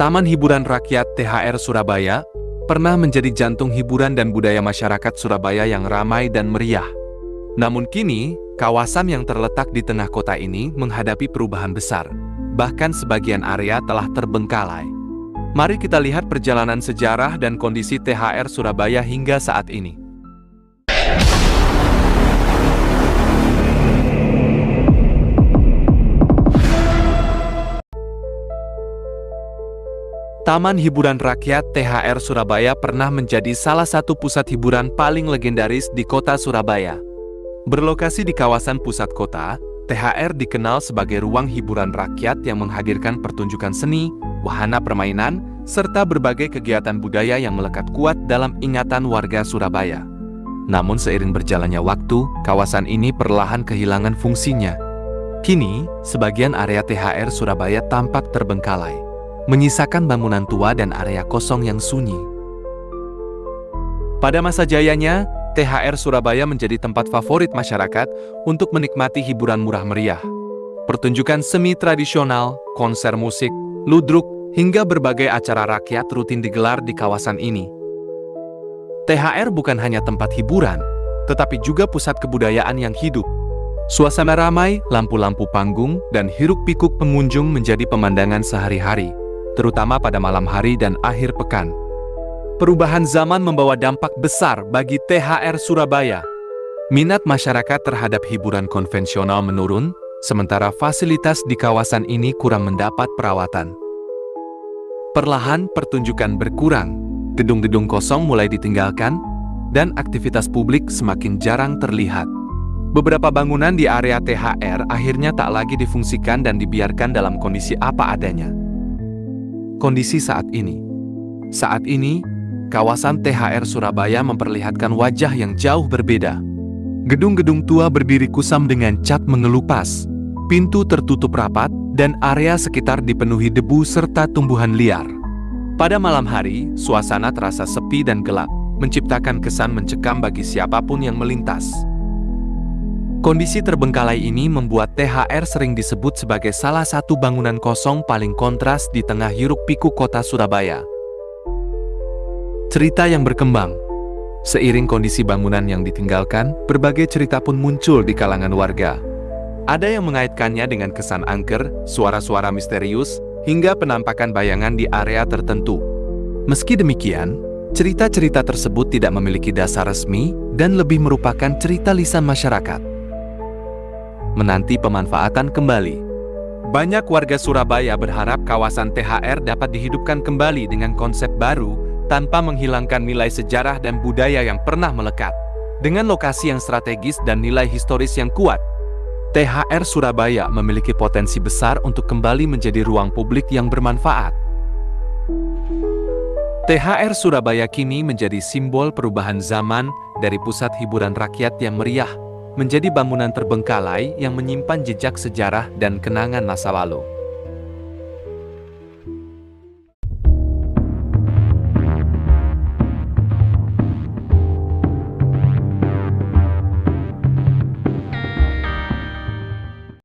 Taman Hiburan Rakyat THR Surabaya pernah menjadi jantung hiburan dan budaya masyarakat Surabaya yang ramai dan meriah. Namun kini, kawasan yang terletak di tengah kota ini menghadapi perubahan besar. Bahkan sebagian area telah terbengkalai. Mari kita lihat perjalanan sejarah dan kondisi THR Surabaya hingga saat ini. Taman Hiburan Rakyat THR Surabaya pernah menjadi salah satu pusat hiburan paling legendaris di kota Surabaya. Berlokasi di kawasan pusat kota, THR dikenal sebagai ruang hiburan rakyat yang menghadirkan pertunjukan seni, wahana permainan, serta berbagai kegiatan budaya yang melekat kuat dalam ingatan warga Surabaya. Namun seiring berjalannya waktu, kawasan ini perlahan kehilangan fungsinya. Kini, sebagian area THR Surabaya tampak terbengkalai, menyisakan bangunan tua dan area kosong yang sunyi. Pada masa jayanya, THR Surabaya menjadi tempat favorit masyarakat untuk menikmati hiburan murah meriah. Pertunjukan semi tradisional, konser musik, ludruk, hingga berbagai acara rakyat rutin digelar di kawasan ini. THR bukan hanya tempat hiburan, tetapi juga pusat kebudayaan yang hidup. Suasana ramai, lampu-lampu panggung, dan hiruk-pikuk pengunjung menjadi pemandangan sehari-hari, terutama pada malam hari dan akhir pekan. Perubahan zaman membawa dampak besar bagi THR Surabaya. Minat masyarakat terhadap hiburan konvensional menurun, sementara fasilitas di kawasan ini kurang mendapat perawatan. Perlahan pertunjukan berkurang, gedung-gedung kosong mulai ditinggalkan, dan aktivitas publik semakin jarang terlihat. Beberapa bangunan di area THR akhirnya tak lagi difungsikan dan dibiarkan dalam kondisi apa adanya. Kondisi saat ini, kawasan THR Surabaya memperlihatkan wajah yang jauh berbeda. Gedung-gedung tua berdiri kusam dengan cat mengelupas, pintu tertutup rapat, dan area sekitar dipenuhi debu serta tumbuhan liar. Pada malam hari, suasana terasa sepi dan gelap, menciptakan kesan mencekam bagi siapapun yang melintas. Kondisi terbengkalai ini membuat THR sering disebut sebagai salah satu bangunan kosong paling kontras di tengah hiruk-pikuk kota Surabaya. Cerita yang berkembang. Seiring kondisi bangunan yang ditinggalkan, berbagai cerita pun muncul di kalangan warga. Ada yang mengaitkannya dengan kesan angker, suara-suara misterius, hingga penampakan bayangan di area tertentu. Meski demikian, cerita-cerita tersebut tidak memiliki dasar resmi dan lebih merupakan cerita lisan masyarakat. Menanti pemanfaatan kembali. Banyak warga Surabaya berharap kawasan THR dapat dihidupkan kembali dengan konsep baru tanpa menghilangkan nilai sejarah dan budaya yang pernah melekat. Dengan lokasi yang strategis dan nilai historis yang kuat, THR Surabaya memiliki potensi besar untuk kembali menjadi ruang publik yang bermanfaat. THR Surabaya kini menjadi simbol perubahan zaman dari pusat hiburan rakyat yang meriah menjadi bangunan terbengkalai yang menyimpan jejak sejarah dan kenangan masa lalu.